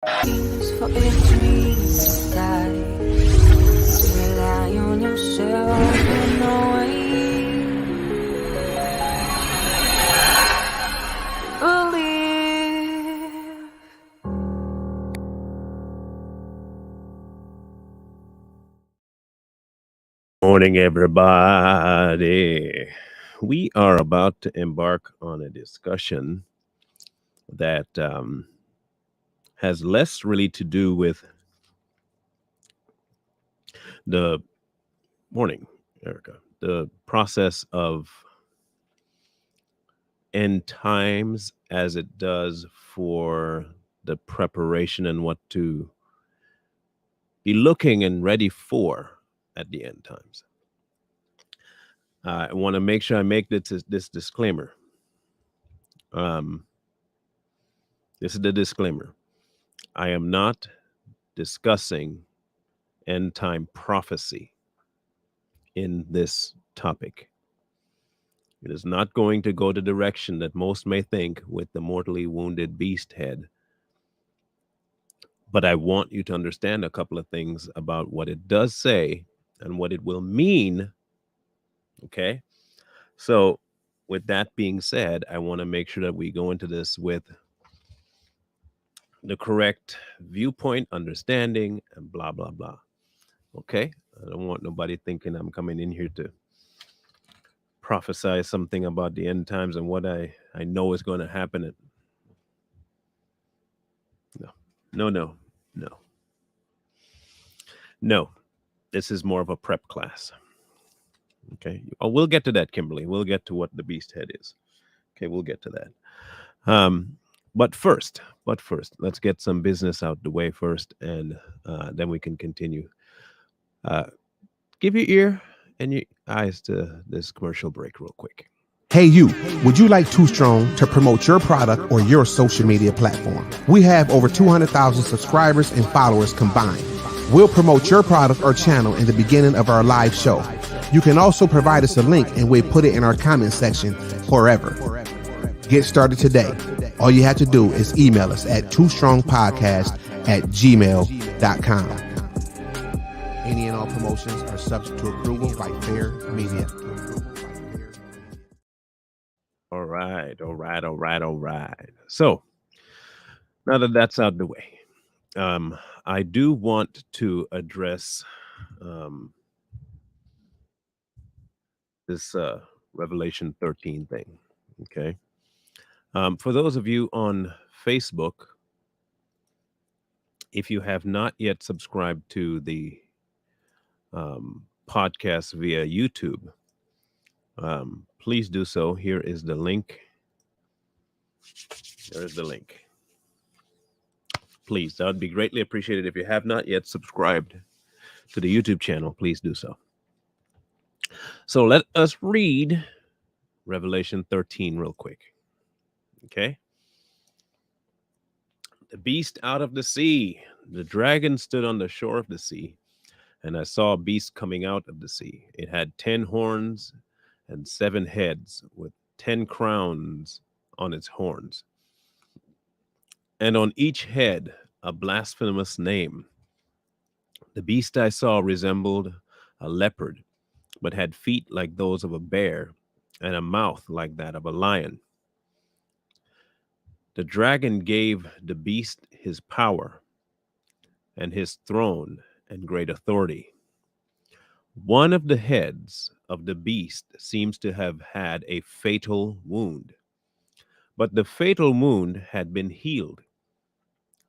For a dream to die, rely on yourself in no way. Believe. Morning, everybody. We are about to embark on a discussion that has less really to do with the morning, Erica, the process of end times as it does for the preparation and what to be looking and ready for at the end times. I want to make sure I make this disclaimer. Um, this is the disclaimer. I am not discussing end time prophecy in this topic. It is not going to go the direction that most may think with the mortally wounded beast head. But I want you to understand a couple of things about what it does say and what it will mean. Okay. So, with that being said, I want to make sure that we go into this with the correct viewpoint, understanding, and blah, blah, blah. Okay. I don't want nobody thinking I'm coming in here to prophesy something about the end times and what I know is going to happen. No, no, no, no, no. This is more of a prep class. Okay. Oh, we'll get to that, Kimberly. We'll get to what the beast head is. Okay. We'll get to that. But first, let's get some business out the way first, and then we can continue. Give your ear and your eyes to this commercial break real quick. Hey you, would you like Too Strong to promote your product or your social media platform? We have over 200,000 subscribers and followers combined. We'll promote your product or channel in the beginning of our live show. You can also provide us a link and we'll put it in our comment section forever. Get started today. All you have to do is email us at toostrongpodcast@gmail.com. Any and all promotions are subject to approval by Fair Media. All right. So now that that's out of the way, I do want to address this Revelation 13 thing. Okay. For those of you on Facebook, if you have not yet subscribed to the podcast via YouTube, please do so. Here is the link. There is the link. Please, that would be greatly appreciated. If you have not yet subscribed to the YouTube channel, please do so. So let us read Revelation 13 real quick. Okay. The beast out of the sea. The dragon stood on the shore of the sea, and I saw a beast coming out of the sea. It had 10 horns and 7 heads, with 10 crowns on its horns, and on each head a blasphemous name. The beast I saw resembled a leopard, but had feet like those of a bear, and a mouth like that of a lion. The dragon gave the beast his power and his throne and great authority. One of the heads of the beast seems to have had a fatal wound, but the fatal wound had been healed.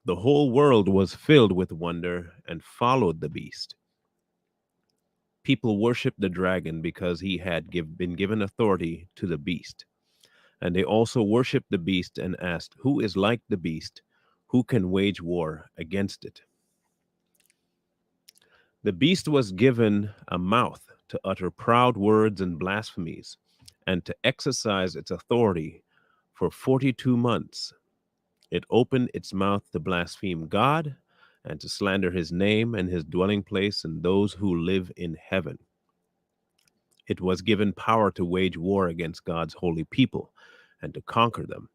The whole world was filled with wonder and followed the beast. People worshiped the dragon because he had been given authority to the beast. And they also worshiped the beast and asked, "Who is like the beast? Who can wage war against it?" The beast was given a mouth to utter proud words and blasphemies, and to exercise its authority for 42 months. It opened its mouth to blaspheme God and to slander his name and his dwelling place and those who live in heaven. It was given power to wage war against God's holy people and to conquer them.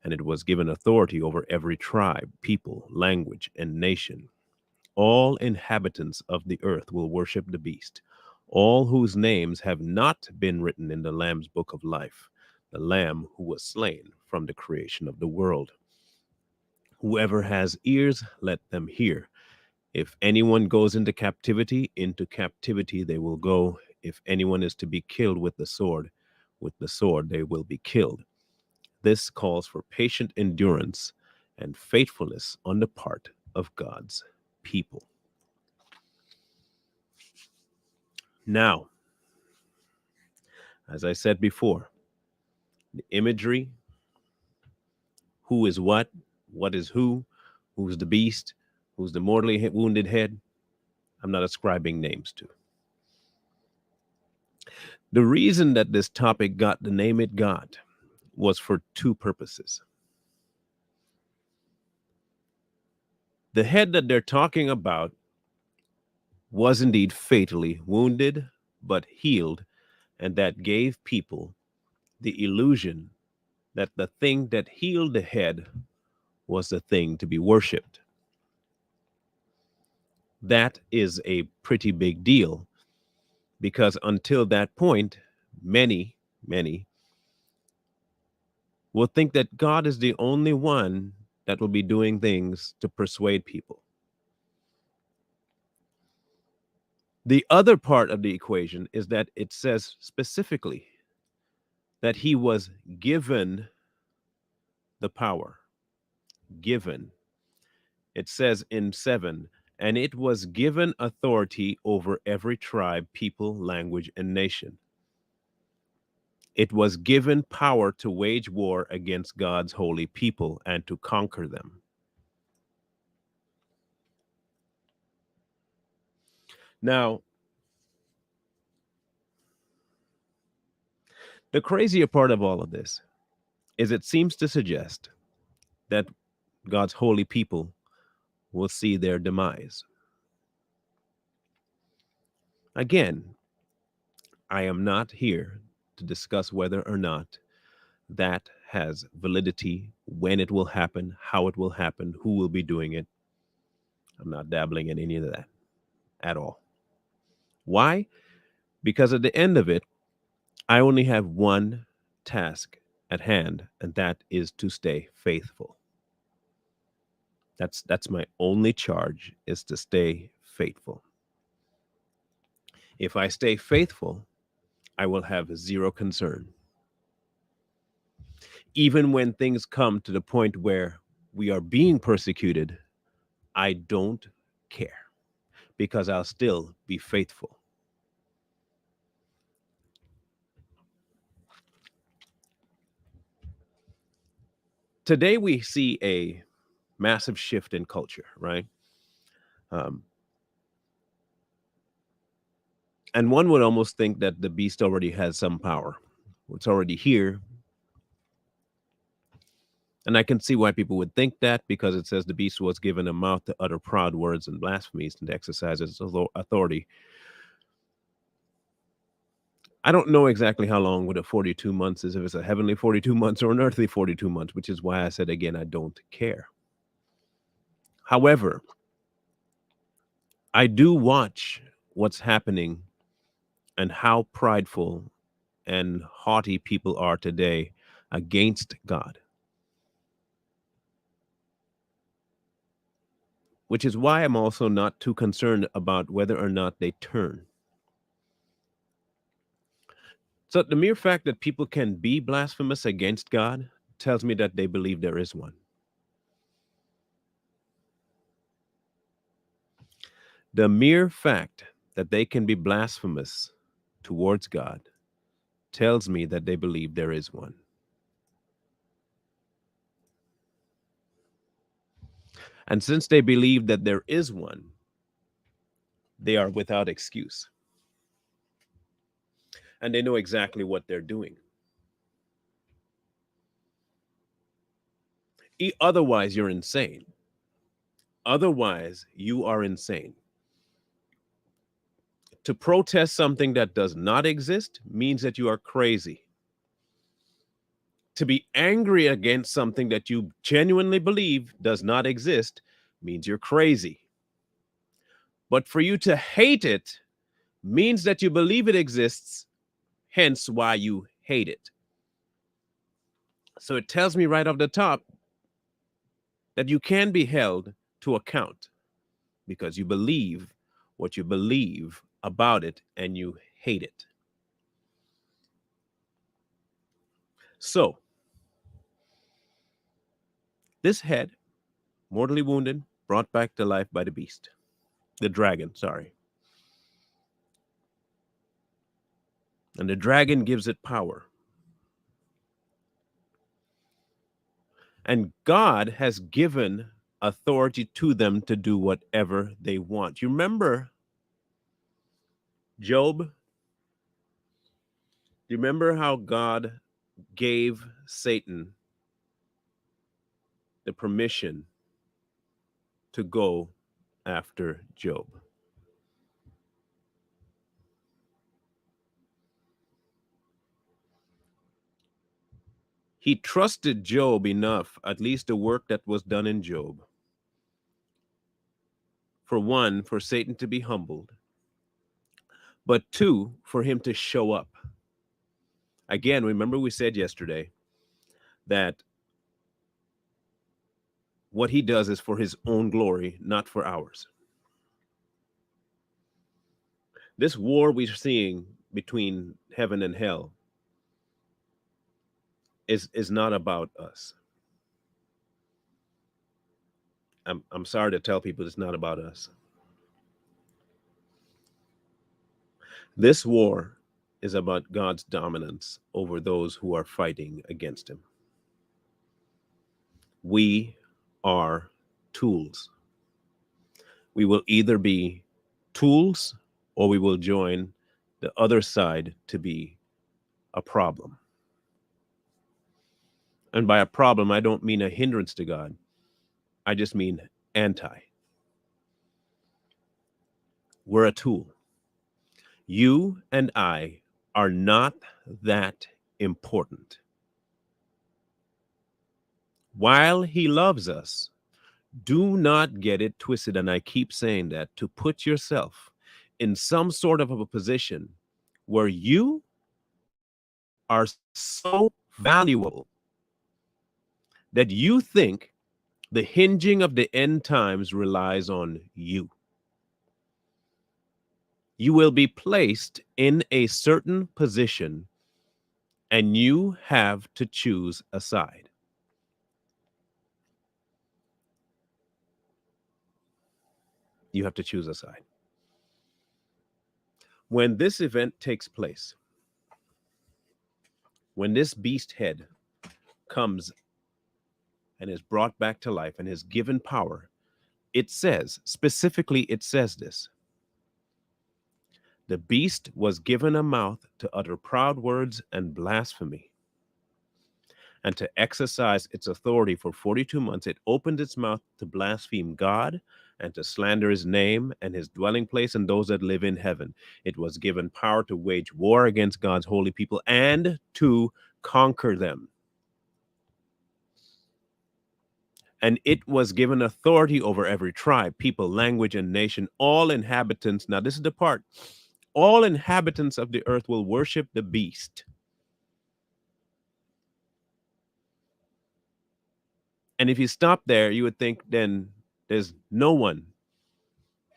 and it was given authority over every tribe, people, language, and nation. All inhabitants of the earth will worship the beast, all whose names have not been written in the Lamb's book of life, the Lamb who was slain from the creation of the world. Whoever has ears, let them hear. If anyone goes into captivity they will go. If anyone is to be killed with the sword they will be killed. This calls for patient endurance and faithfulness on the part of God's people. Now, as I said before, the imagery, who is what is who's the beast, who's the mortally wounded head, I'm not ascribing names to. The reason that this topic got the name it got was for two purposes. The head that they're talking about was indeed fatally wounded, but healed, and that gave people the illusion that the thing that healed the head was the thing to be worshipped. That is a pretty big deal, because until that point, many will think that God is the only one that will be doing things to persuade people. The other part of the equation is that it says specifically that he was given the power. Given. It says in 7, and it was given authority over every tribe, people, language, and nation. It was given power to wage war against God's holy people and to conquer them. Now, the crazier part of all of this is it seems to suggest that God's holy people will see their demise. Again, I am not here to discuss whether or not that has validity, when it will happen, how it will happen, who will be doing it. I'm not dabbling in any of that at all. Why? Because at the end of it, I only have one task at hand, and that is to stay faithful. That's my only charge, is to stay faithful. If I stay faithful, I will have zero concern. Even when things come to the point where we are being persecuted, I don't care, because I'll still be faithful. Today we see a massive shift in culture, right? And one would almost think that the beast already has some power. It's already here. And I can see why people would think that, because it says the beast was given a mouth to utter proud words and blasphemies and to exercise its authority. I don't know exactly how long what a 42 months is, if it's a heavenly 42 months or an earthly 42 months, which is why I said, again, I don't care. However, I do watch what's happening and how prideful and haughty people are today against God. Which is why I'm also not too concerned about whether or not they turn. So the mere fact that people can be blasphemous against God tells me that they believe there is one. The mere fact that they can be blasphemous towards God tells me that they believe there is one. And since they believe that there is one, they are without excuse. And they know exactly what they're doing. Otherwise, you're insane. Otherwise, you are insane. To protest something that does not exist means that you are crazy. To be angry against something that you genuinely believe does not exist means you're crazy. But for you to hate it means that you believe it exists, hence why you hate it. So it tells me right off the top that you can be held to account because you believe what you believe about it and you hate it. So, this head, mortally wounded, brought back to life by the beast, the dragon, sorry. And the dragon gives it power. And God has given authority to them to do whatever they want. You remember Job? Do you remember how God gave Satan the permission to go after Job? He trusted Job enough, at least the work that was done in Job. For one, for Satan to be humbled, but two, for him to show up. Again, remember we said yesterday that what he does is for his own glory, not for ours. This war we're seeing between heaven and hell is not about us. I'm sorry to tell people it's not about us. This war is about God's dominance over those who are fighting against him. We are tools. We will either be tools or we will join the other side to be a problem. And by a problem, I don't mean a hindrance to God. I just mean anti. We're a tool. You and I are not that important. While he loves us, do not get it twisted, and I keep saying that, to put yourself in some sort of a position where you are so valuable that you think the hinging of the end times relies on you. You will be placed in a certain position and you have to choose a side. You have to choose a side. When this event takes place, when this beast head comes and is brought back to life and is given power, it says, specifically, it says this: the beast was given a mouth to utter proud words and blasphemy, and to exercise its authority for 42 months. It opened its mouth to blaspheme God and to slander his name and his dwelling place and those that live in heaven. It was given power to wage war against God's holy people and to conquer them. And it was given authority over every tribe, people, language, and nation, all inhabitants. Now, this is the part. All inhabitants of the earth will worship the beast. And if you stop there, you would think then there's no one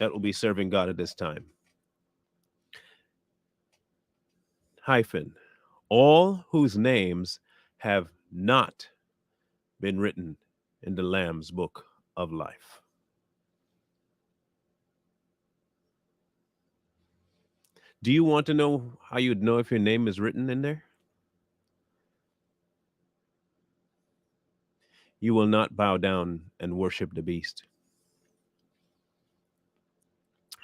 that will be serving God at this time. Hyphen, all whose names have not been written in the Lamb's book of life. Do you want to know how you'd know if your name is written in there? You will not bow down and worship the beast.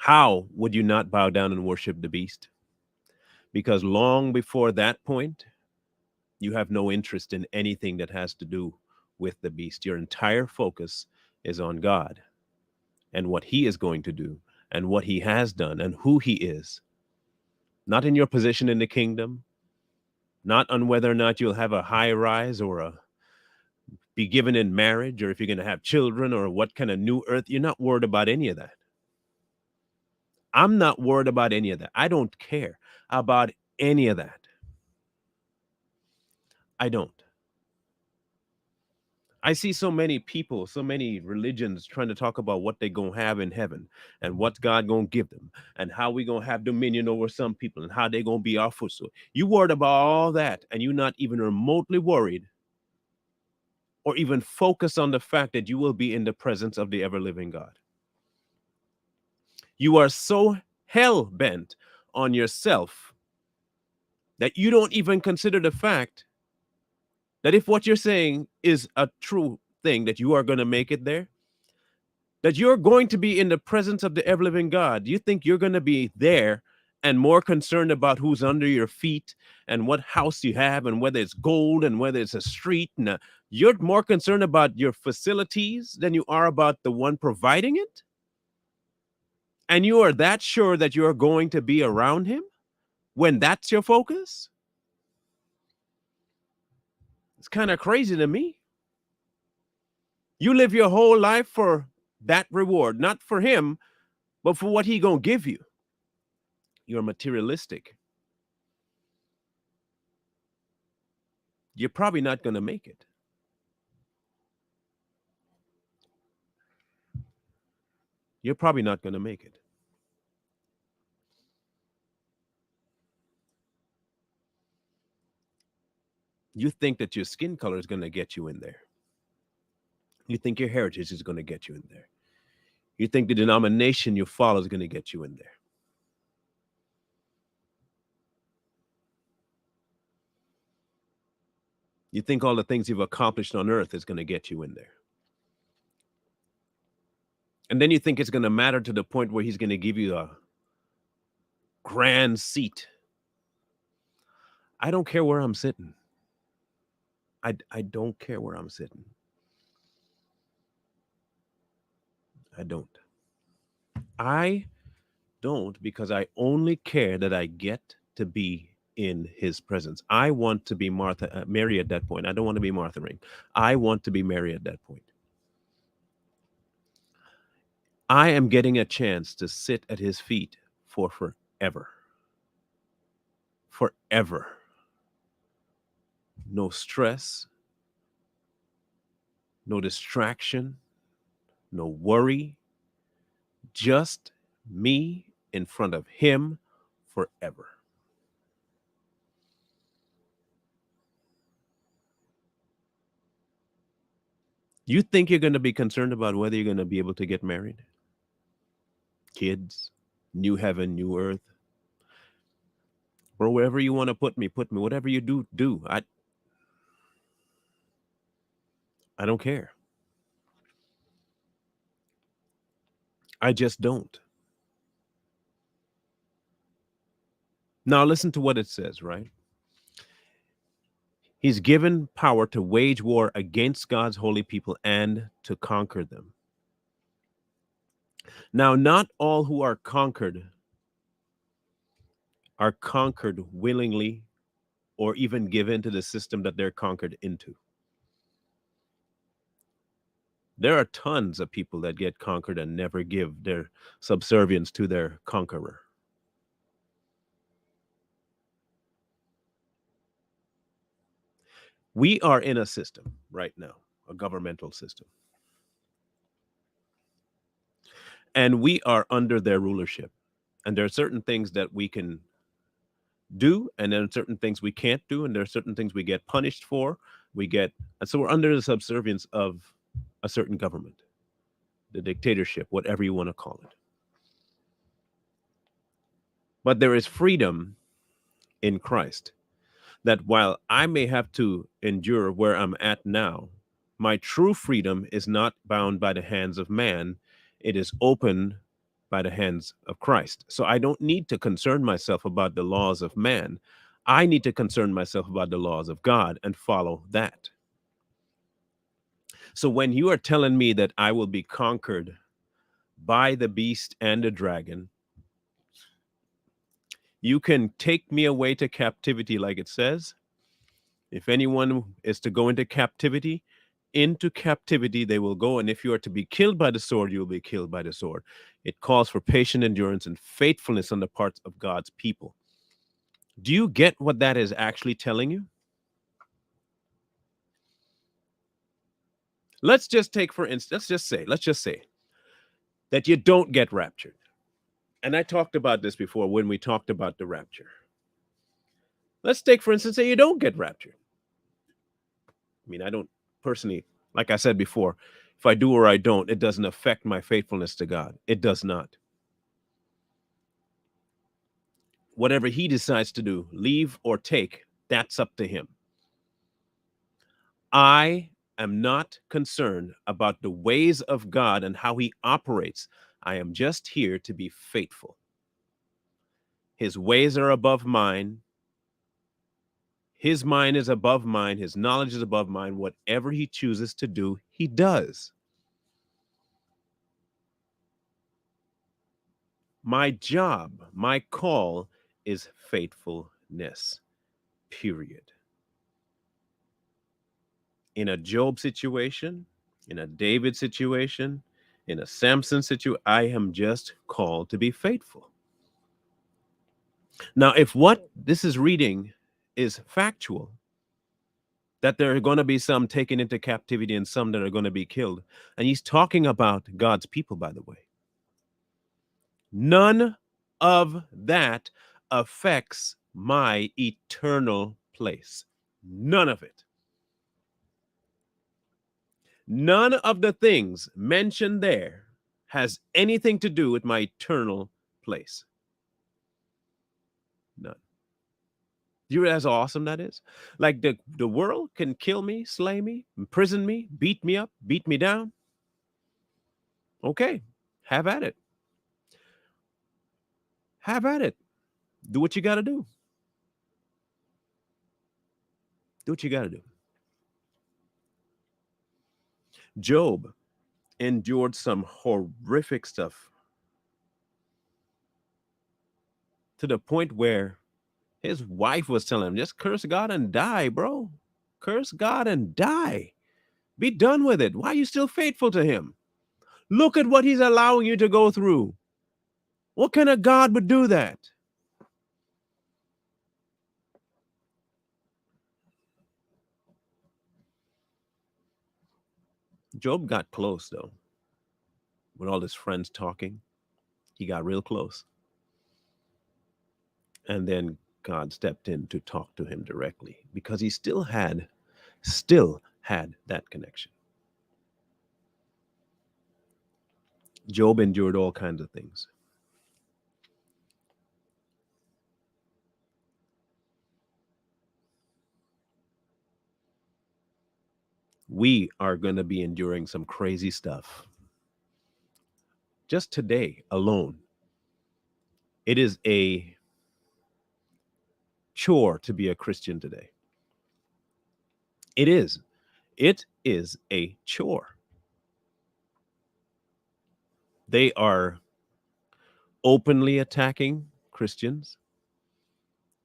How would you not bow down and worship the beast? Because long before that point, you have no interest in anything that has to do with the beast. Your entire focus is on God and what he is going to do and what he has done and who he is. Not in your position in the kingdom, not on whether or not you'll have a high rise or be given in marriage, or if you're going to have children, or what kind of new earth. You're not worried about any of that. I'm not worried about any of that. I don't care about any of that. I don't. I see so many people, so many religions trying to talk about what they're going to have in heaven and what God going to give them and how we going to have dominion over some people and how they're going to be our footstool. You worried about all that, and you're not even remotely worried or even focused on the fact that you will be in the presence of the ever-living God. You are so hell-bent on yourself that you don't even consider the fact that if what you're saying is a true thing, that you are going to make it there, that you're going to be in the presence of the ever-living God. You think you're going to be there and more concerned about who's under your feet and what house you have and whether it's gold and whether it's a street. And you're more concerned about your facilities than you are about the one providing it. And you are that sure that you're going to be around him when that's your focus? It's kind of crazy to me. You live your whole life for that reward, not for him, but for what he gonna give you. You're materialistic. You're probably not gonna make it. You're probably not gonna make it. You think that your skin color is gonna get you in there. You think your heritage is gonna get you in there. You think the denomination you follow is gonna get you in there. You think all the things you've accomplished on earth is gonna get you in there. And then you think it's gonna matter to the point where he's gonna give you a grand seat. I don't care where I'm sitting. I don't care where I'm sitting. I don't. I don't, because I only care that I get to be in his presence. I want to be Mary at that point. I don't want to be Martha Ring. I want to be Mary at that point. I am getting a chance to sit at his feet for forever. Forever. No stress, no distraction, no worry, just me in front of him forever. You think you're going to be concerned about whether you're going to be able to get married? Kids, new heaven, new earth, or wherever you want to put me. Whatever you do. I don't care. I just don't. Now listen to what it says, right? He's given power to wage war against God's holy people and to conquer them. Now, not all who are conquered willingly or even give in to the system that they're conquered into. There are tons of people that get conquered and never give their subservience to their conqueror. We are in a system right now, a governmental system. And we are under their rulership. And there are certain things that we can do, and then certain things we can't do, and there are certain things we get punished for. And so we're under the subservience of a certain government, the dictatorship, whatever you want to call it. But there is freedom in Christ, that while I may have to endure where I'm at now, my true freedom is not bound by the hands of man. It is open by the hands of Christ. So I don't need to concern myself about the laws of man. I need to concern myself about the laws of God and follow that. So when you are telling me that I will be conquered by the beast and the dragon, you can take me away to captivity, like it says, If anyone is to go into captivity they will go. And if you are to be killed by the sword, you will be killed by the sword. It calls for patient endurance and faithfulness on the parts of God's people. Do you get what that is actually telling you? Let's just take, for instance, let's just say that you don't get raptured. And I talked about this before when we talked about the rapture. Let's take, for instance, that you don't get raptured. I mean, I don't personally, like I said before, if I do or I don't, it doesn't affect my faithfulness to God. It does not. Whatever he decides to do, leave or take, that's up to him. I am not concerned about the ways of God and how he operates. I am just here to be faithful. His ways are above mine. His mind is above mine. His knowledge is above mine. Whatever he chooses to do, he does. My job, my call is faithfulness, period. In a Job situation, in a David situation, in a Samson situation, I am just called to be faithful. Now, if what this is reading is factual, that there are going to be some taken into captivity and some that are going to be killed, and he's talking about God's people, by the way, none of that affects my eternal place. None of it. None of the things mentioned there has anything to do with my eternal place. None. Do you realize how awesome that is? Like the world can kill me, slay me, imprison me, beat me up, beat me down. Okay, have at it. Have at it. Do what you got to do. Do what you got to do. Job endured some horrific stuff to the point where his wife was telling him, just curse God and die, bro. Curse God and die. Be done with it. Why are you still faithful to him? Look at what he's allowing you to go through. What kind of God would do that? Job got close, though. With all his friends talking, he got real close. And then God stepped in to talk to him directly because he still had that connection. Job endured all kinds of things. We are going to be enduring some crazy stuff. Just today alone, it is a chore to be a Christian today. It is. It is a chore. They are openly attacking Christians.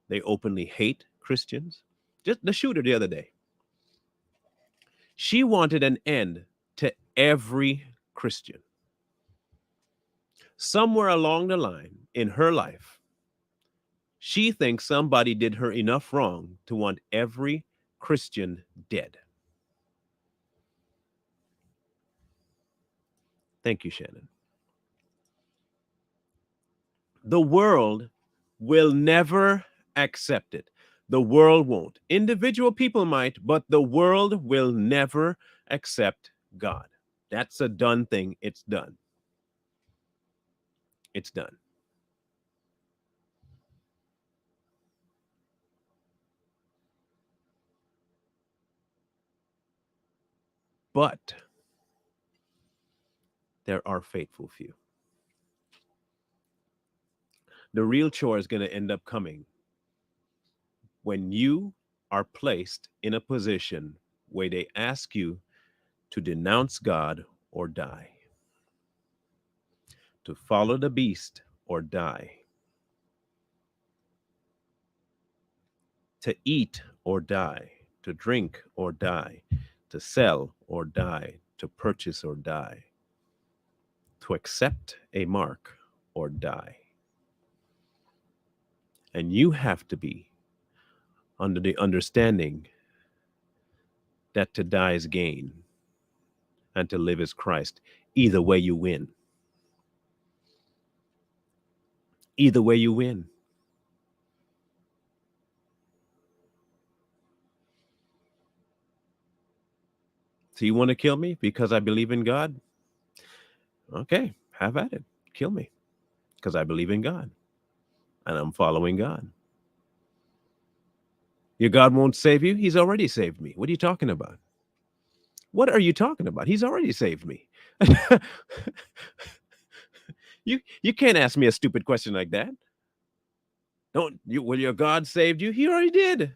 They openly hate Christians. Just the shooter the other day. She wanted an end to every Christian. Somewhere along the line in her life, she thinks somebody did her enough wrong to want every Christian dead. Thank you, Shannon. The world will never accept it. The world won't. Individual people might, but the world will never accept God. That's a done thing. It's done. It's done. But there are faithful few. The real chore is going to end up coming when you are placed in a position where they ask you to denounce God or die, to follow the beast or die, to eat or die, to drink or die, to sell or die, to purchase or die, to accept a mark or die. And you have to be under the understanding that to die is gain and to live is Christ. Either way, you win. Either way, you win. So you want to kill me because I believe in God? Okay, have at it. Kill me because I believe in God and I'm following God. Your God won't save you? He's already saved me. What are you talking about? What are you talking about? He's already saved me. You can't ask me a stupid question like that. Don't you? Will your God saved you? He already did.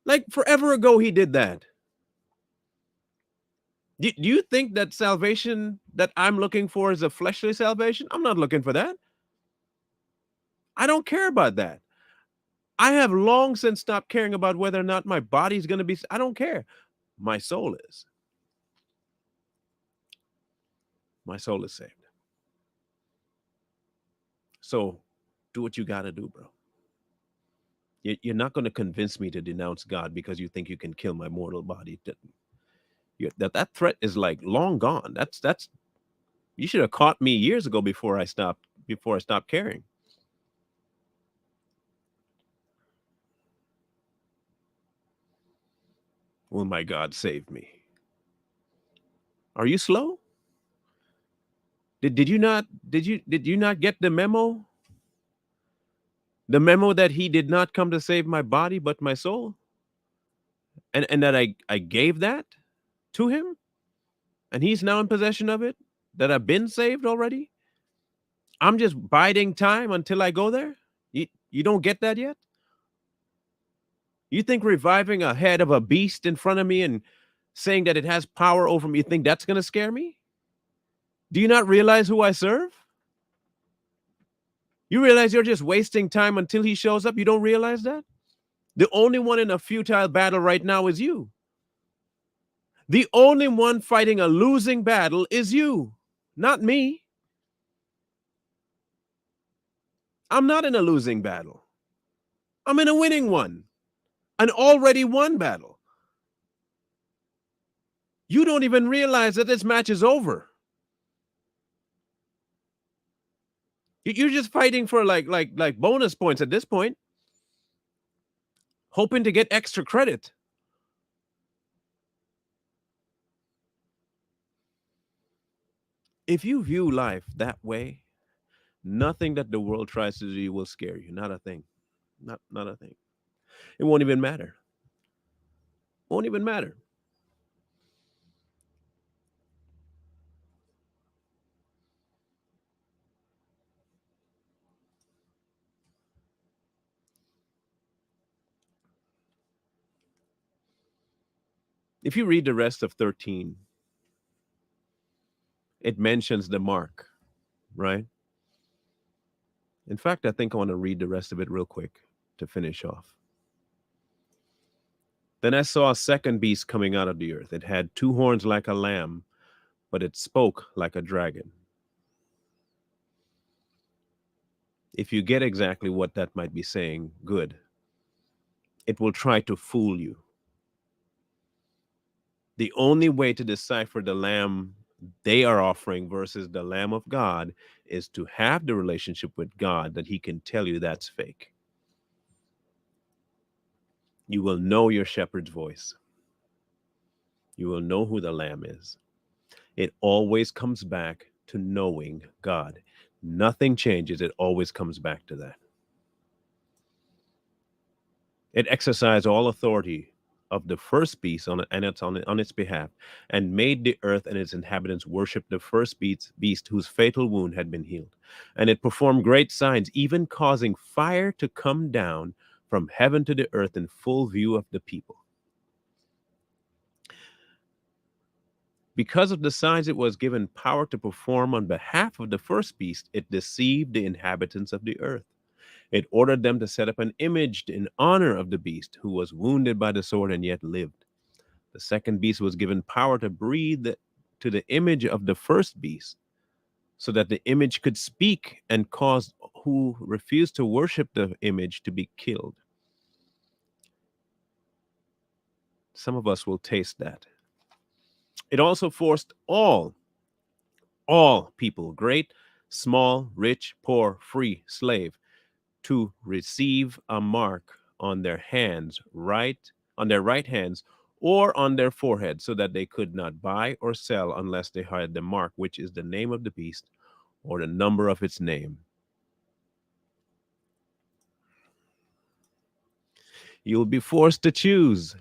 Like forever ago, he did that. Do you think that salvation that I'm looking for is a fleshly salvation? I'm not looking for that. I don't care about that. I have long since stopped caring about whether or not my body's going to be. I don't care. My soul is. My soul is saved. So do what you got to do, bro. You're not going to convince me to denounce God because you think you can kill my mortal body. That threat is like long gone. That's you should have caught me years ago before I stopped caring. Will my God save me? Are you slow? Did you not get the memo? The memo that he did not come to save my body but my soul? And that I gave that to him? And he's now in possession of it? That I've been saved already? I'm just biding time until I go there? You don't get that yet? You think reviving a head of a beast in front of me and saying that it has power over me, you think that's going to scare me? Do you not realize who I serve? You realize you're just wasting time until he shows up? You don't realize that? The only one in a futile battle right now is you. The only one fighting a losing battle is you, not me. I'm not in a losing battle. I'm in a winning one, an already won battle. You don't even realize that this match is over. You're just fighting for like bonus points at this point, hoping to get extra credit. If you view life that way, nothing that the world tries to do will scare you. Not a thing. Not a thing. It won't even matter. Won't even matter. If you read the rest of 13, it mentions the mark, right? In fact, I think I want to read the rest of it real quick to finish off. Then I saw a second beast coming out of the earth. It had two horns like a lamb, but it spoke like a dragon. If you get exactly what that might be saying, good. It will try to fool you. The only way to decipher the lamb they are offering versus the Lamb of God is to have the relationship with God that he can tell you that's fake. You will know your shepherd's voice. You will know who the lamb is. It always comes back to knowing God. Nothing changes. It always comes back to that. It exercised all authority of the first beast on its behalf, and made the earth and its inhabitants worship the first beast whose fatal wound had been healed. And it performed great signs, even causing fire to come down from heaven to the earth in full view of the people. Because of the signs it was given power to perform on behalf of the first beast, it deceived the inhabitants of the earth It ordered them to set up an image in honor of the beast who was wounded by the sword and yet lived. The second beast was given power to breathe to the image of the first beast, so that the image could speak and cause who refused to worship the image to be killed. Some of us will taste that. It also forced all people, great, small, rich, poor, free, slave, to receive a mark on their hands, on their right hands, or on their forehead, so that they could not buy or sell unless they had the mark, which is the name of the beast or the number of its name. You'll be forced to choose.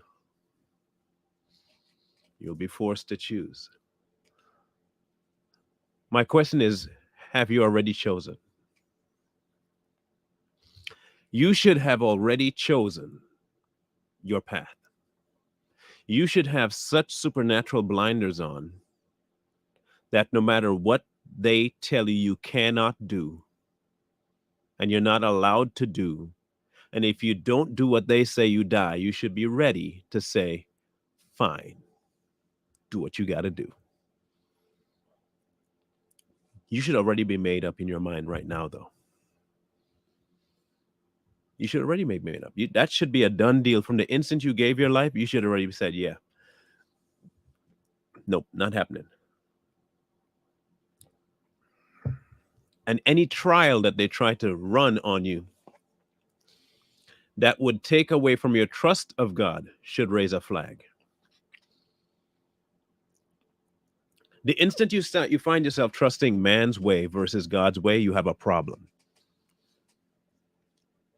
You'll be forced to choose. My question is, have you already chosen? You should have already chosen your path. You should have such supernatural blinders on that no matter what they tell you cannot do, and you're not allowed to do, and if you don't do what they say, you die, you should be ready to say, fine, do what you got to do. You should already be made up in your mind right now, though. You should already make it up. That should be a done deal. From the instant you gave your life, you should already said, yeah, nope, not happening. And any trial that they try to run on you that would take away from your trust of God should raise a flag. The instant you find yourself trusting man's way versus God's way, you have a problem.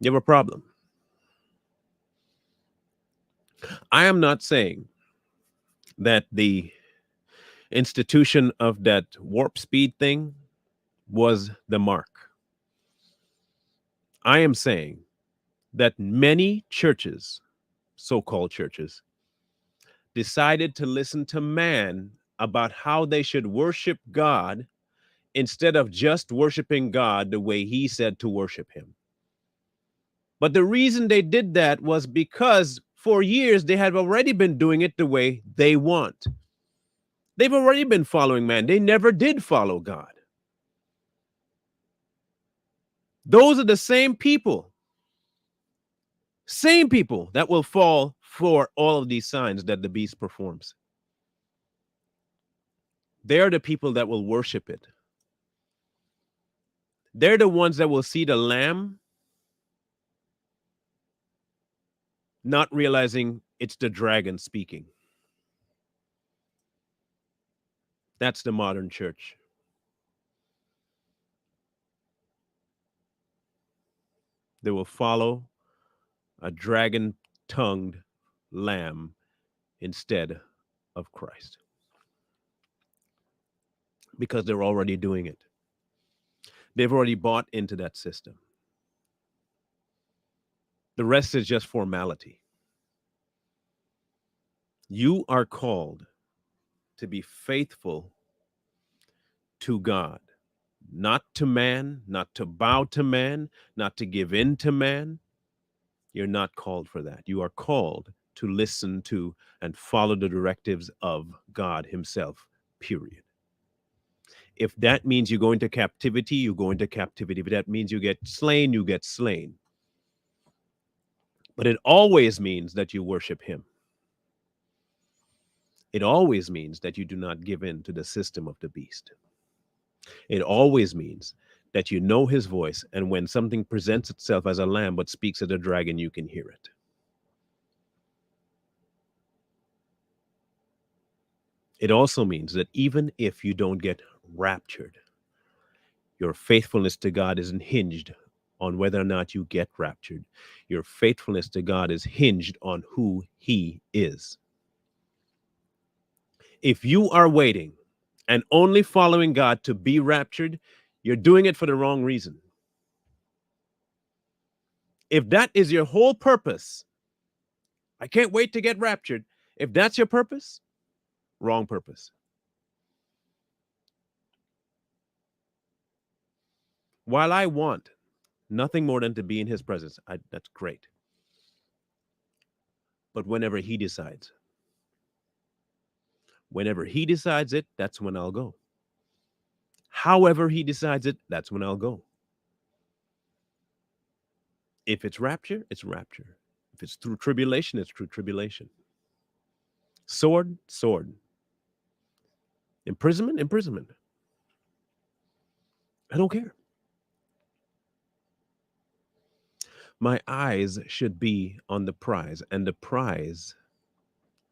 You have a problem. I am not saying that the institution of that warp speed thing was the mark. I am saying that many churches, so-called churches, decided to listen to man about how they should worship God instead of just worshiping God the way he said to worship him. But the reason they did that was because for years they had already been doing it the way they want. They've already been following man. They never did follow God. Those are the same people that will fall for all of these signs that the beast performs. They're the people that will worship it. They're the ones that will see the lamb, not realizing it's the dragon speaking. That's the modern church. They will follow a dragon-tongued lamb instead of Christ, because they're already doing it. They've already bought into that system. The rest is just formality. You are called to be faithful to God, not to man, not to bow to man, not to give in to man. You're not called for that. You are called to listen to and follow the directives of God himself, period. If that means you go into captivity, you go into captivity. If that means you get slain, you get slain. But it always means that you worship him. It always means that you do not give in to the system of the beast. It always means that you know his voice, and when something presents itself as a lamb but speaks as a dragon, you can hear it. It also means that even if you don't get raptured, your faithfulness to God isn't hinged on whether or not you get raptured. Your faithfulness to God is hinged on who he is. If you are waiting and only following God to be raptured, you're doing it for the wrong reason. If that is your whole purpose, I can't wait to get raptured. If that's your purpose, wrong purpose. While I want Nothing more than to be in his presence. That's great. But whenever he decides it, that's when I'll go. However he decides it, that's when I'll go. If it's rapture, it's rapture. If it's through tribulation, it's through tribulation. Sword, sword. Imprisonment, imprisonment. I don't care. My eyes should be on the prize, and the prize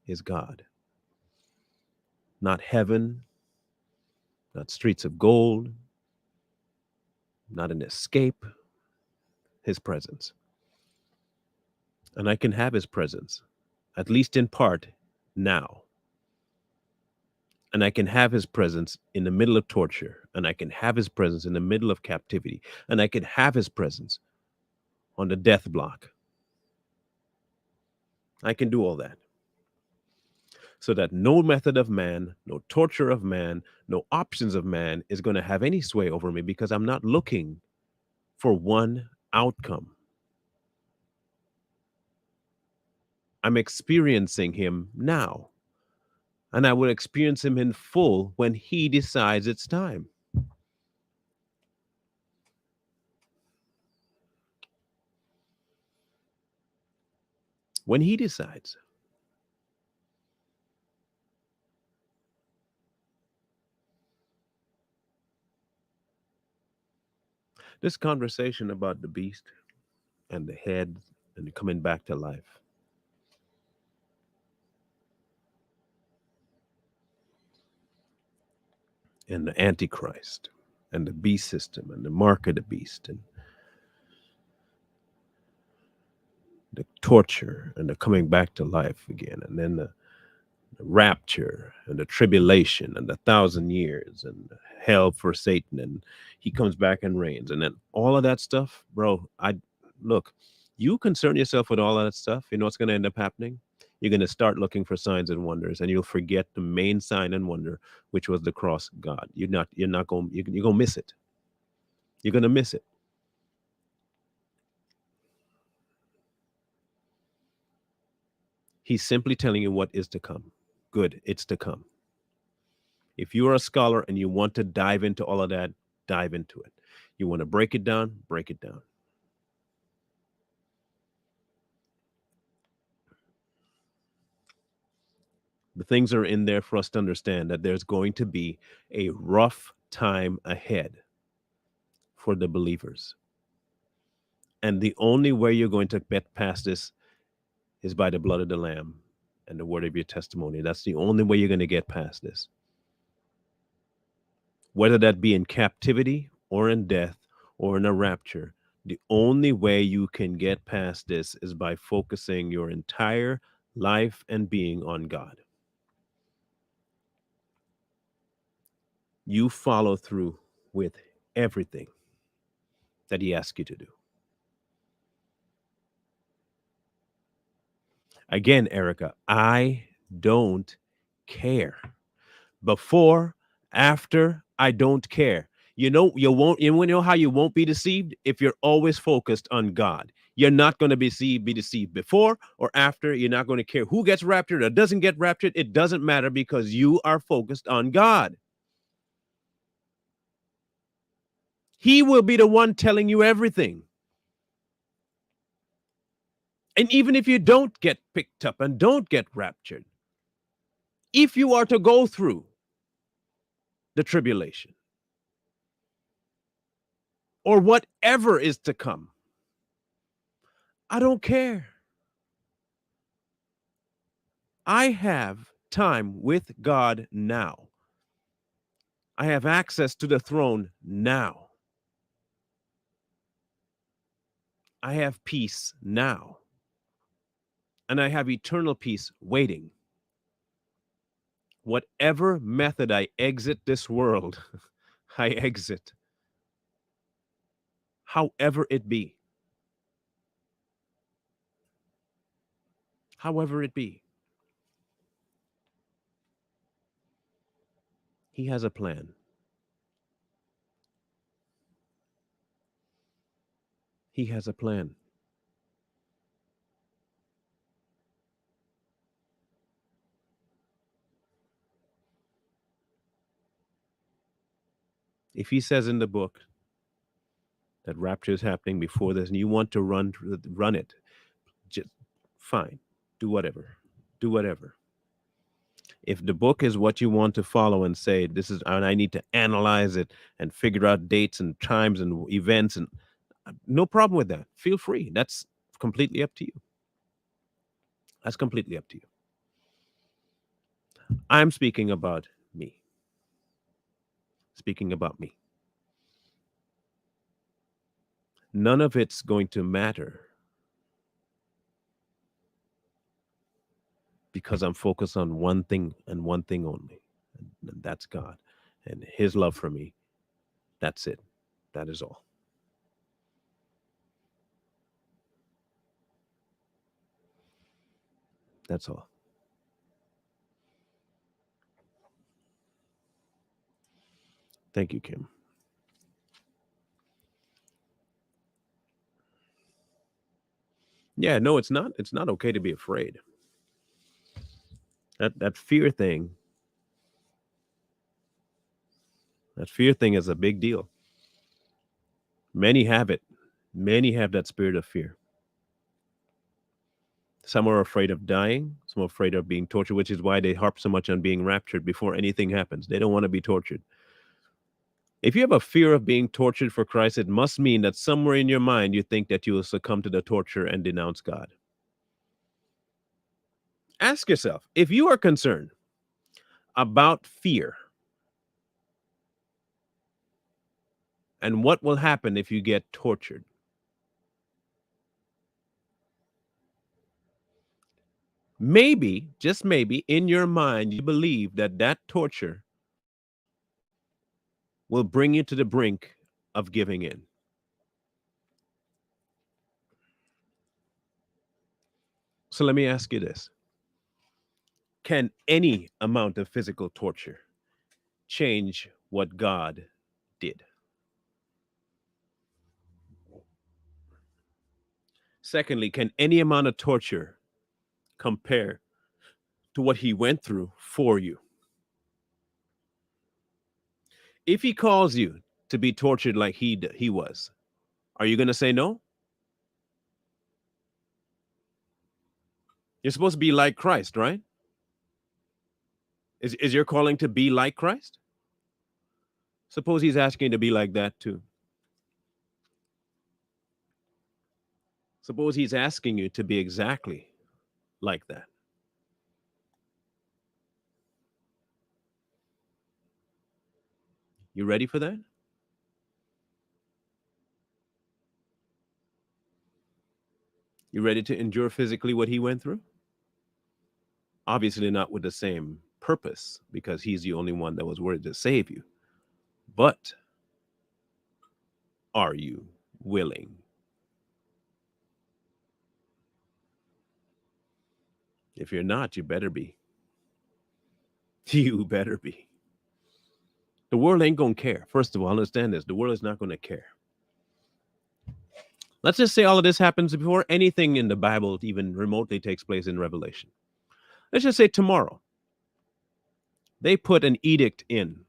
is God. Not heaven, not streets of gold, not an escape, his presence. And I can have his presence, at least in part, now. And I can have his presence in the middle of torture, and I can have his presence in the middle of captivity, and I can have his presence on the death block. I can do all that. So that no method of man, no torture of man, no options of man is going to have any sway over me, because I'm not looking for one outcome. I'm experiencing him now. And I will experience him in full when he decides it's time. When he decides. This conversation about the beast and the head and coming back to life. And the Antichrist and the beast system and the mark of the beast and the torture and the coming back to life again, and then the rapture and the tribulation and the 1,000 years and hell for Satan, and he comes back and reigns, and then all of that stuff, bro. Look, you concern yourself with all of that stuff, you know what's going to end up happening? You're going to start looking for signs and wonders, and you'll forget the main sign and wonder, which was the cross of God. You're not going, you're going to miss it. You're going to miss it. He's simply telling you what is to come. Good, it's to come. If you are a scholar and you want to dive into all of that, dive into it. You want to break it down, break it down. The things are in there for us to understand that there's going to be a rough time ahead for the believers. And the only way you're going to get past this is by the blood of the Lamb and the word of your testimony. That's the only way you're going to get past this. Whether that be in captivity or in death or in a rapture, the only way you can get past this is by focusing your entire life and being on God. You follow through with everything that he asks you to do. Again, Erica, I don't care. Before, after, I don't care. You know how you won't be deceived? If you're always focused on God. You're not going to be deceived before or after. You're not going to care who gets raptured or doesn't get raptured. It doesn't matter, because you are focused on God. He will be the one telling you everything. And even if you don't get picked up and don't get raptured, if you are to go through the tribulation or whatever is to come, I don't care. I have time with God now. I have access to the throne now. I have peace now. And I have eternal peace waiting. Whatever method I exit this world, I exit. However it be. However it be. He has a plan. He has a plan. If he says in the book that rapture is happening before this and you want to run it, just fine. Do whatever. Do whatever. If the book is what you want to follow and say this is, and I need to analyze it and figure out dates and times and events, and no problem with that. Feel free. That's completely up to you. That's completely up to you. I'm speaking about me. Speaking about me. None of it's going to matter because I'm focused on one thing and one thing only, and that's God and his love for me. That's it. That is all. That's all. Thank you, Kim. Yeah, no, it's not. It's not okay to be afraid. That fear thing. That fear thing is a big deal. Many have it. Many have that spirit of fear. Some are afraid of dying. Some are afraid of being tortured, which is why they harp so much on being raptured before anything happens. They don't want to be tortured. If you have a fear of being tortured for Christ, it must mean that somewhere in your mind you think that you will succumb to the torture and denounce God. Ask yourself, if you are concerned about fear and what will happen if you get tortured, maybe, just maybe, in your mind, you believe that that torture will bring you to the brink of giving in. So let me ask you this. Can any amount of physical torture change what God did? Secondly, can any amount of torture compare to what he went through for you? If he calls you to be tortured like he was, are you going to say no? You're supposed to be like Christ, right? Is your calling to be like Christ? Suppose he's asking you to be like that too. Suppose he's asking you to be exactly like that. You ready for that? You ready to endure physically what he went through? Obviously not with the same purpose, because he's the only one that was worthy to save you. But are you willing? If you're not, you better be. You better be. The world ain't going to care. First of all, understand this. The world is not going to care. Let's just say all of this happens before anything in the Bible even remotely takes place in Revelation. Let's just say tomorrow they put an edict in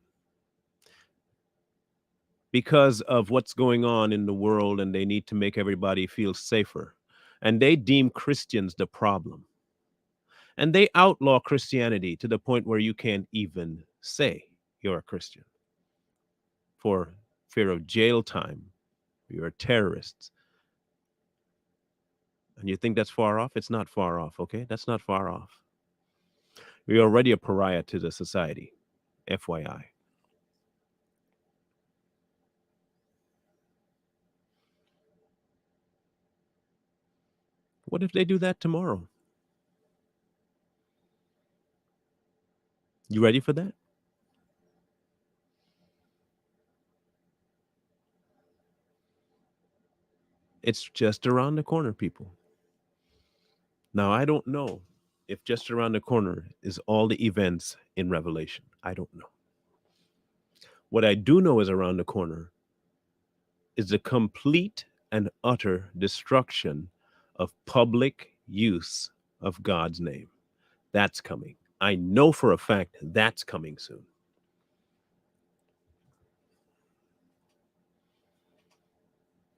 because of what's going on in the world and they need to make everybody feel safer. And they deem Christians the problem. And they outlaw Christianity to the point where you can't even say you're a Christian for fear of jail time. You're a terrorist. And you think that's far off? It's not far off, okay? That's not far off. You're already a pariah to the society, FYI. What if they do that tomorrow? You ready for that? It's just around the corner, people. Now, I don't know if just around the corner is all the events in Revelation. I don't know. What I do know is around the corner is the complete and utter destruction of public use of God's name. That's coming. I know for a fact that's coming soon.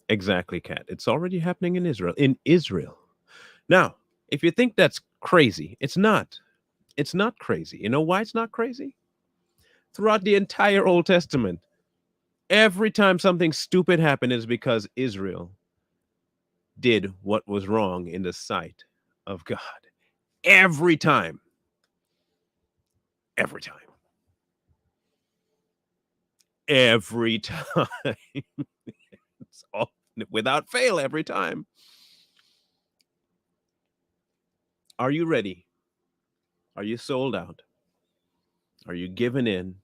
Exactly, Kat. It's already happening in Israel. In Israel. Now, if you think that's crazy, it's not. It's not crazy. You know why it's not crazy? Throughout the entire Old Testament, every time something stupid happened is because Israel did what was wrong in the sight of God. Every time. Every time. Every time. It's all without fail every time. Are you ready? Are you sold out? Are you given in?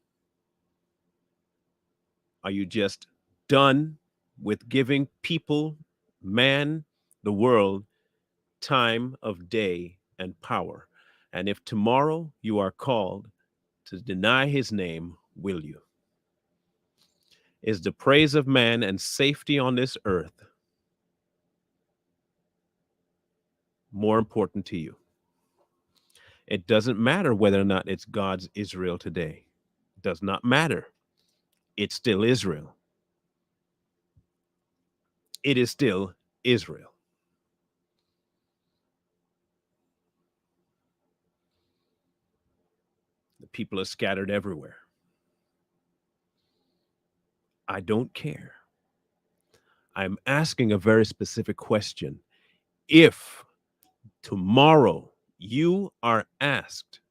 Are you just done with giving people, man, the world, time of day and power? And if tomorrow you are called to deny his name, will you? Is the praise of man and safety on this earth more important to you? It doesn't matter whether or not it's God's Israel today. It does not matter. It's still Israel. It is still Israel. The people are scattered everywhere. I don't care. I'm asking a very specific question. If tomorrow you are asked,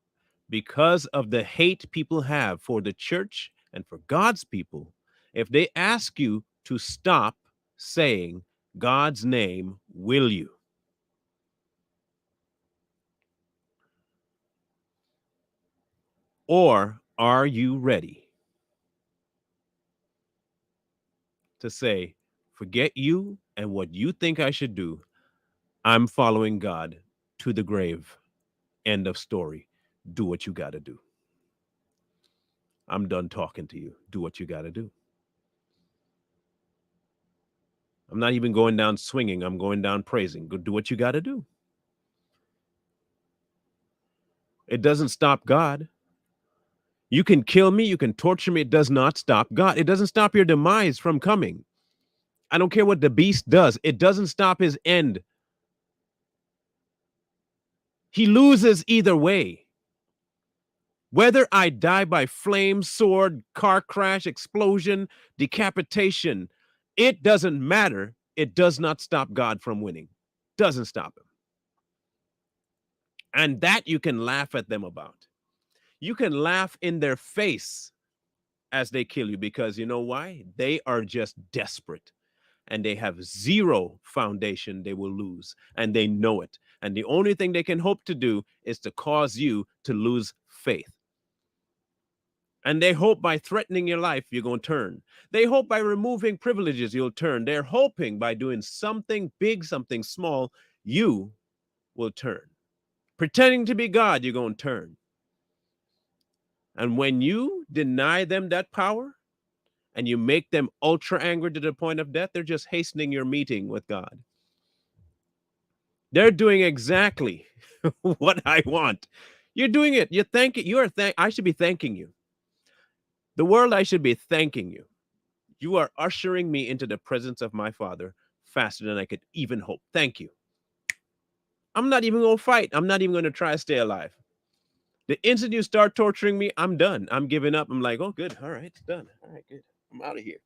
because of the hate people have for the church and for God's people, if they ask you to stop saying God's name, will you? Or are you ready to say, forget you and what you think I should do? I'm following God to the grave. End of story. Do what you got to do. I'm done talking to you. Do what you got to do. I'm not even going down swinging. I'm going down praising. Go do what you got to do. It doesn't stop God. You can kill me. You can torture me. It does not stop God. It doesn't stop your demise from coming. I don't care what the beast does. It doesn't stop his end. He loses either way. Whether I die by flame, sword, car crash, explosion, decapitation, it doesn't matter. It does not stop God from winning. Doesn't stop him. And that you can laugh at them about. You can laugh in their face as they kill you, because you know why? They are just desperate and they have zero foundation they will lose, and they know it. And the only thing they can hope to do is to cause you to lose faith. And they hope by threatening your life, you're going to turn. They hope by removing privileges, you'll turn. They're hoping by doing something big, something small, you will turn. Pretending to be God, you're going to turn. And when you deny them that power and you make them ultra angry to the point of death, they're just hastening your meeting with God. They're doing exactly what I want. You're doing it. You thank it. I should be thanking you. The world, I should be thanking you. You are ushering me into the presence of my Father faster than I could even hope. Thank you. I'm not even going to fight. I'm not even going to try to stay alive. The instant you start torturing me, I'm done. I'm giving up. I'm like, oh, good. All right, it's done. All right, good. I'm out of here.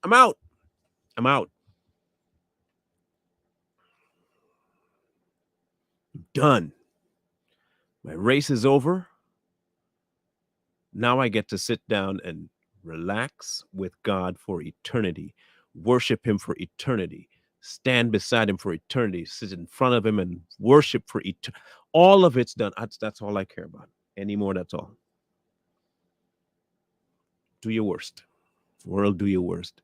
I'm out. I'm out. I'm done. My race is over. Now I get to sit down and relax with God for eternity, worship him for eternity, stand beside him for eternity, sit in front of him and worship for eternity. All of it's done. That's all I care about anymore. That's all. Do your worst. World, do your worst.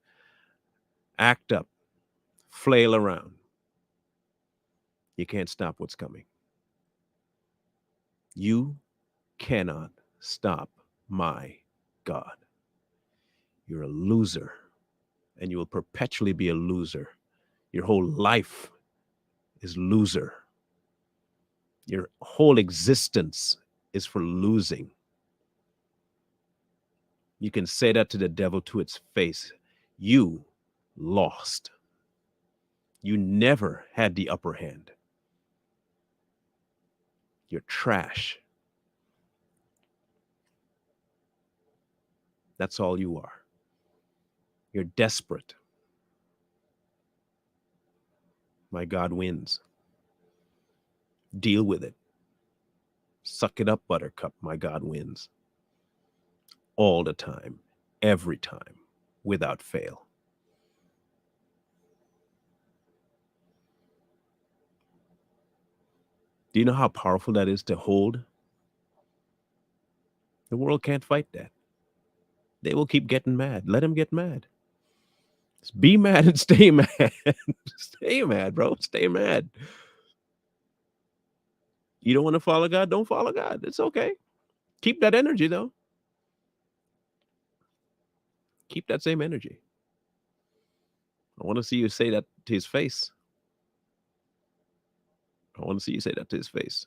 Act up. Flail around. You can't stop what's coming. You cannot stop my God. You're a loser, and you will perpetually be a loser Your whole life is loser. Your whole existence is for losing. You can say that to the devil to its face. You lost. You never had the upper hand. You're trash. That's all you are. You're desperate. My God wins. Deal with it. Suck it up, buttercup. My God wins. All the time. Every time. Without fail. Do you know how powerful that is to hold? The world can't fight that. They will keep getting mad. Let them get mad. Just be mad and stay mad. Stay mad, bro. Stay mad. You don't want to follow God? Don't follow God. It's okay. Keep that energy, though. Keep that same energy. I want to see you say that to his face. I want to see you say that to his face.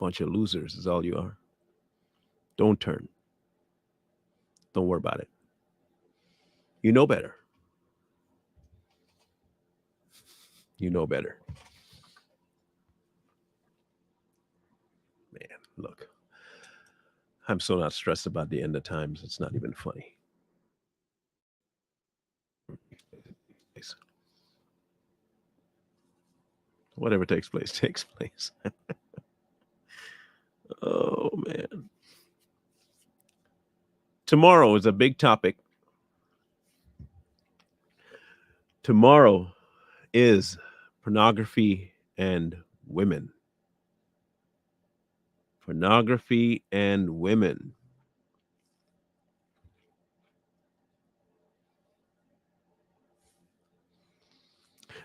Bunch of losers is all you are. Don't turn. Don't worry about it. You know better. You know better. Man, look. I'm so not stressed about the end of times. It's not even funny. Whatever takes place, takes place. Oh, man. Tomorrow is a big topic. Tomorrow is pornography and women. Pornography and women.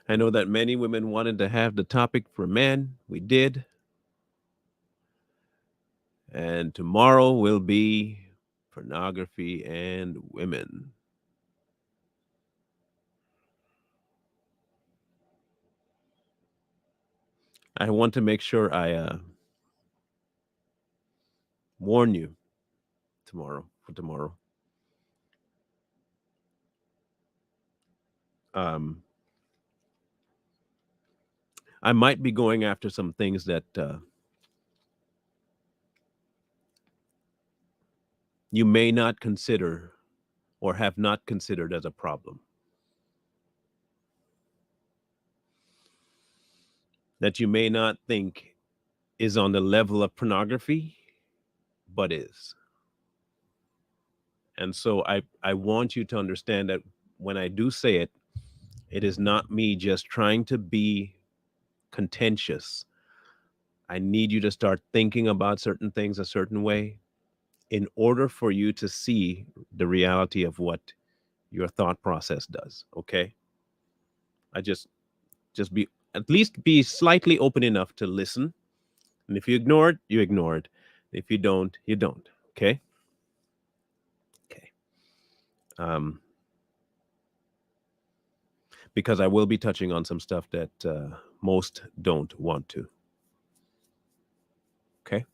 I know that many women wanted to have the topic for men. We did. And tomorrow will be pornography and women. I want to make sure I warn you for tomorrow. I might be going after some things that you may not consider or have not considered as a problem. That you may not think is on the level of pornography, but is. And so I want you to understand that when I do say it, it is not me just trying to be contentious. I need you to start thinking about certain things a certain way in order for you to see the reality of what your thought process does. Okay. I just be at least be slightly open enough to listen. And if you ignore it, you ignore it. If you don't, you don't. Okay. Okay. Because I will be touching on some stuff that most don't want to. Okay.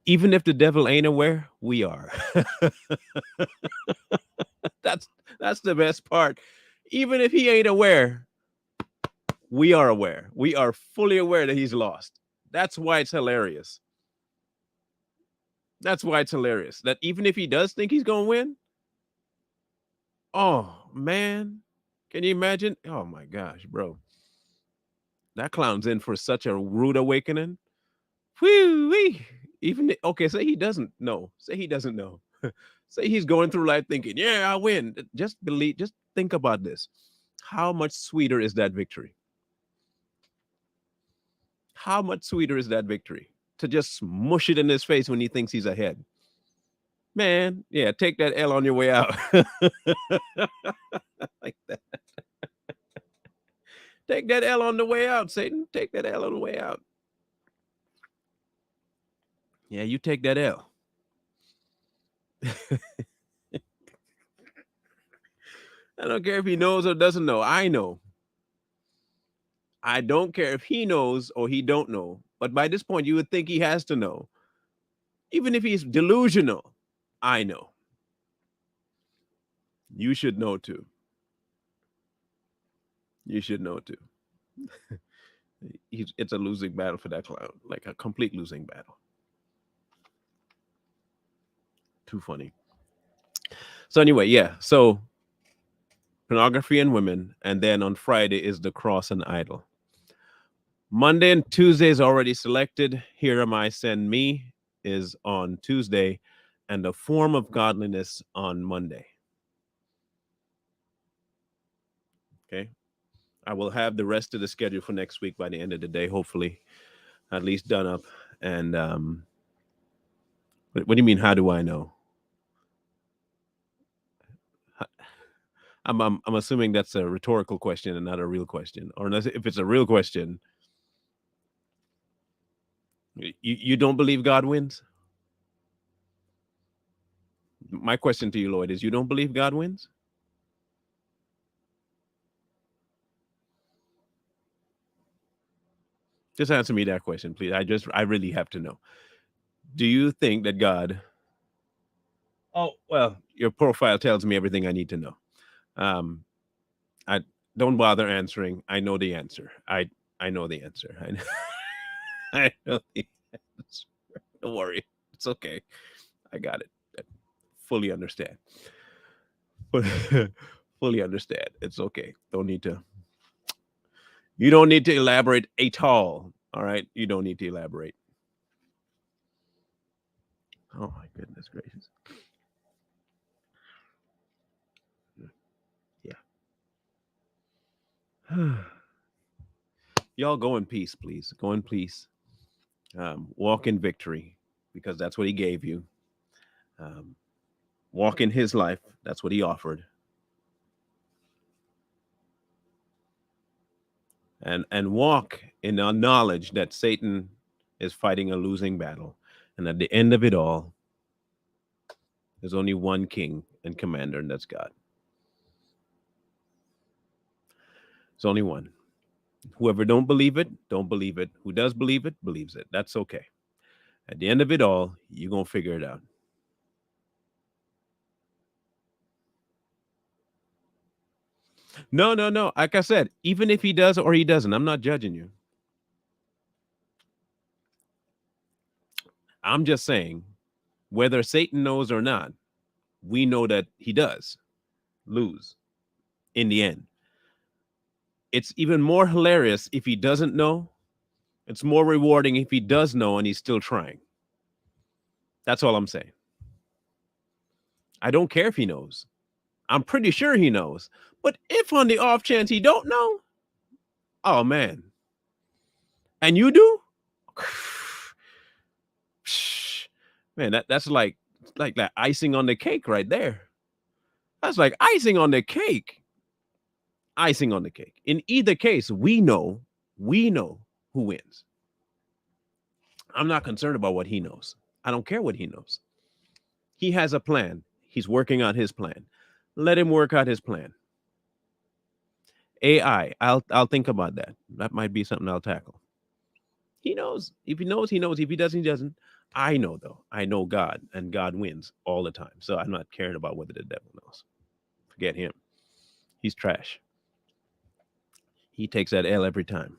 Even if the devil ain't aware, we are. that's the best part. Even if he ain't aware, we are aware. We are fully aware that he's lost. That's why it's hilarious. That's why it's hilarious. That even if he does think he's going to win, oh, man. Can you imagine? Oh, my gosh, bro. That clown's in for such a rude awakening. Whee-wee. Even, okay, say he doesn't know. Say he doesn't know. Say he's going through life thinking, yeah, I win. Just think about this. How much sweeter is that victory? How much sweeter is that victory? To just smush it in his face when he thinks he's ahead. Man, yeah, take that L on your way out. Like that. Take that L on the way out, Satan. Take that L on the way out. Yeah, you take that L. I don't care if he knows or doesn't know. I know. I don't care if he knows or he don't know. But by this point, you would think he has to know. Even if he's delusional, I know. You should know too. You should know too. It's a losing battle for that clown, like a complete losing battle. Too funny. So anyway, yeah. So pornography and women, and then on Friday is the cross and idol. Monday and Tuesday is already selected. Here am I, send me is on Tuesday, and a form of godliness on Monday. Okay. I will have the rest of the schedule for next week by the end of the day, hopefully, at least done up. And what do you mean? How do I know? I'm assuming that's a rhetorical question and not a real question. Or if it's a real question, you don't believe God wins? My question to you, Lloyd, is you don't believe God wins? Just answer me that question, please. I really have to know. Do you think that God? Oh, well, your profile tells me everything I need to know. I don't bother answering. I know the answer. I know the answer. I know the answer. Don't worry. It's okay. I got it. I fully understand. But fully understand. It's okay. You don't need to elaborate at all. All right. You don't need to elaborate. Oh my goodness gracious. Yeah. Y'all go in peace, please. Go in peace. Walk in victory, because that's what he gave you. Walk in his life. That's what he offered. And walk in the knowledge that Satan is fighting a losing battle. And at the end of it all, there's only one king and commander, and that's God. There's only one. Whoever don't believe it, don't believe it. Who does believe it, believes it. That's okay. At the end of it all, you're going to figure it out. No. Like I said, even if he does or he doesn't, I'm not judging you. I'm just saying, whether Satan knows or not, we know that he does lose in the end. It's even more hilarious if he doesn't know. It's more rewarding if he does know and he's still trying. That's all I'm saying. I don't care if he knows. I'm pretty sure he knows. But if on the off chance he don't know, oh man. And you do? Man, that's like that icing on the cake right there. That's like icing on the cake. Icing on the cake. In either case, we know who wins. I'm not concerned about what he knows. I don't care what he knows. He has a plan. He's working on his plan. Let him work out his plan. AI, I'll think about that. That might be something I'll tackle. He knows. If he knows, he knows. If he doesn't, he doesn't. I know, though. I know God, and God wins all the time. So I'm not caring about whether the devil knows. Forget him. He's trash. He takes that L every time.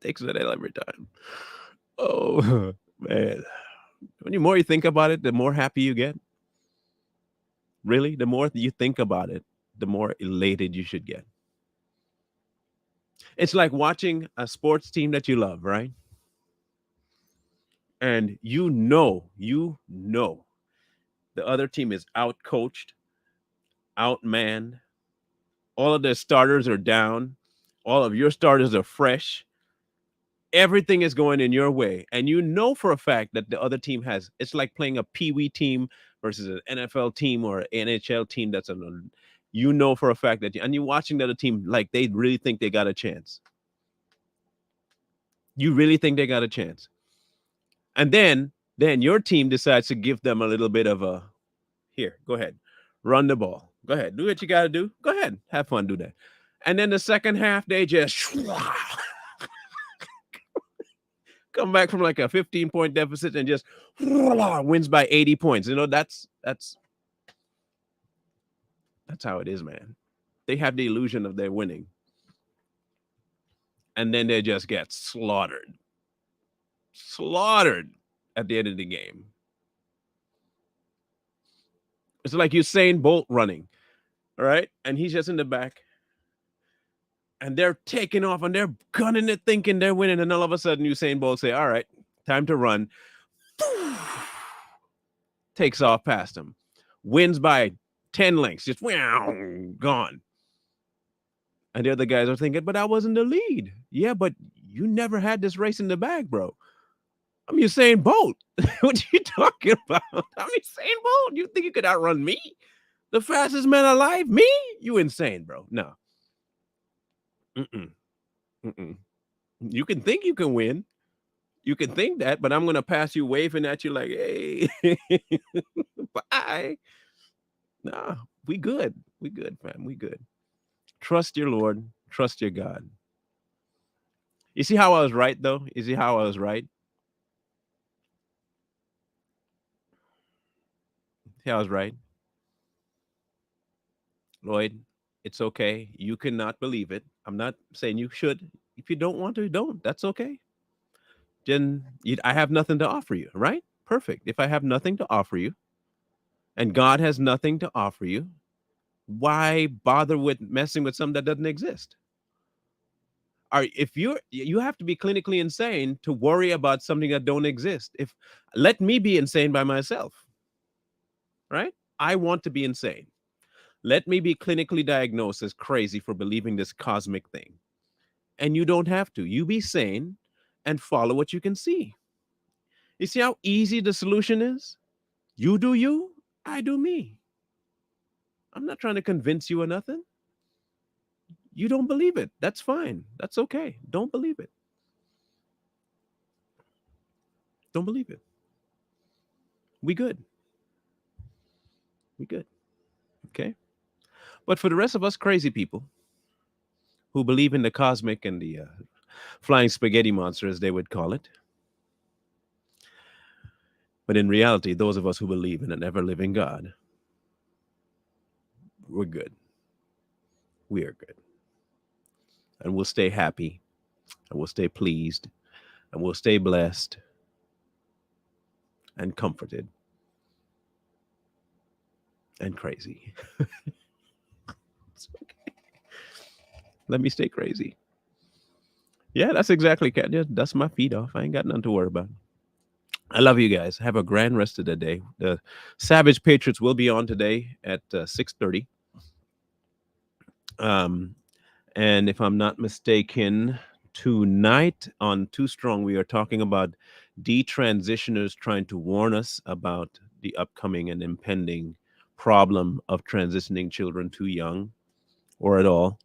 Takes that L every time. Oh, man. The more you think about it, the more happy you get. Really, the more you think about it, the more elated you should get. It's like watching a sports team that you love, right? And you know, the other team is out-coached, outmanned. All of their starters are down. All of your starters are fresh. Everything is going in your way. And you know for a fact that the other team has, it's like playing a Pee-wee team versus an NFL team or an NHL team that's you know for a fact that, and you're watching the other team like they really think they got a chance. You really think they got a chance. And then Then your team decides to give them a little bit of a, here, go ahead, run the ball. Go ahead, do what you got to do. Go ahead, have fun, do that. And then the second half, they just come back from like a 15-point deficit and just wins by 80 points. You know, that's how it is, man. They have the illusion of they're winning. And then they just get slaughtered at the end of the game. It's like Usain Bolt running, all right? And he's just in the back. And they're taking off and they're gunning it, thinking they're winning. And all of a sudden, Usain Bolt say, all right, time to run. Takes off past him. Wins by 10 lengths. Just gone. And the other guys are thinking, but I was in the lead. Yeah, but you never had this race in the bag, bro. I'm Usain Bolt. What are you talking about? I'm Usain Bolt. You think you could outrun me? The fastest man alive? Me? You insane, bro. No. You can think you can win. You can think that, but I'm going to pass you waving at you like, hey, bye. Nah, we good. We good, fam. We good. Trust your Lord. Trust your God. You see how I was right, though? You see how I was right? See how I was right? Lloyd, it's okay. You cannot believe it. I'm not saying you should. If you don't want to, don't. That's okay. Then I have nothing to offer you, right? Perfect. If I have nothing to offer you and God has nothing to offer you, why bother with messing with something that doesn't exist? If you have to be clinically insane to worry about something that don't exist. Let me be insane by myself, right? I want to be insane. Let me be clinically diagnosed as crazy for believing this cosmic thing. And you don't have to. You be sane and follow what you can see. You see how easy the solution is? You do you, I do me. I'm not trying to convince you or nothing. You don't believe it. That's fine. That's okay. Don't believe it. Don't believe it. We good. We good. Okay? But for the rest of us crazy people who believe in the cosmic and the flying spaghetti monster, as they would call it, but in reality, those of us who believe in an ever-living God, we're good. We are good. And we'll stay happy, and we'll stay pleased, and we'll stay blessed and comforted and crazy. It's okay. Let me stay crazy. Yeah, that's exactly. Just dust my feet off. I ain't got nothing to worry about. I love you guys. Have a grand rest of the day. The Savage Patriots will be on today at 6:30. And if I'm not mistaken, tonight on Too Strong, we are talking about detransitioners trying to warn us about the upcoming and impending problem of transitioning children too young or at all.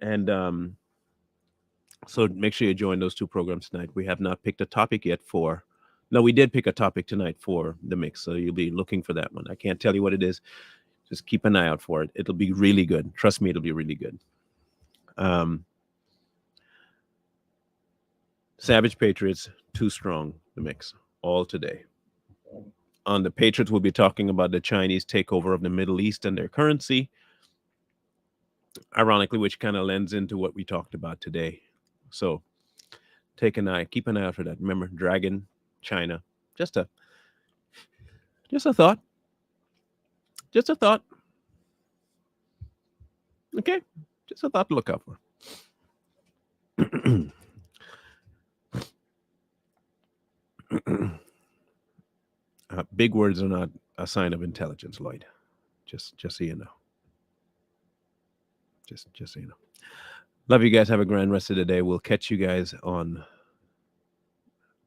And so make sure you join those two programs tonight. We have not picked a topic yet for. No, we did pick a topic tonight for the mix, so you'll be looking for that one. I can't tell you what it is. Just keep an eye out for it. It'll be really good. Trust me, it'll be really good. Savage Patriots, Too Strong, the mix, all today. On the Patriots, we'll be talking about the Chinese takeover of the Middle East and their currency, ironically, which kind of lends into what we talked about today. So keep an eye out for that. Remember, Dragon, China, just a thought. Just a thought. Okay, just a thought to look out for. Big words are not a sign of intelligence, Lloyd. Just so you know. Just so you know. Love you guys. Have a grand rest of the day. We'll catch you guys on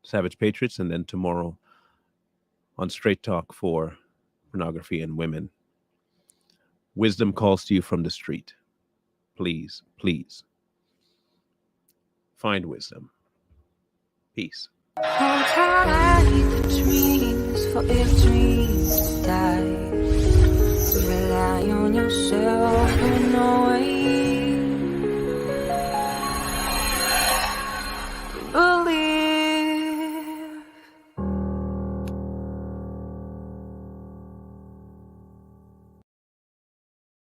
Savage Patriots, and then tomorrow on Straight Talk for pornography and women. Wisdom calls to you from the street. Please, please find wisdom. Peace. Hold tight, the for if dreams die. Rely on yourself and no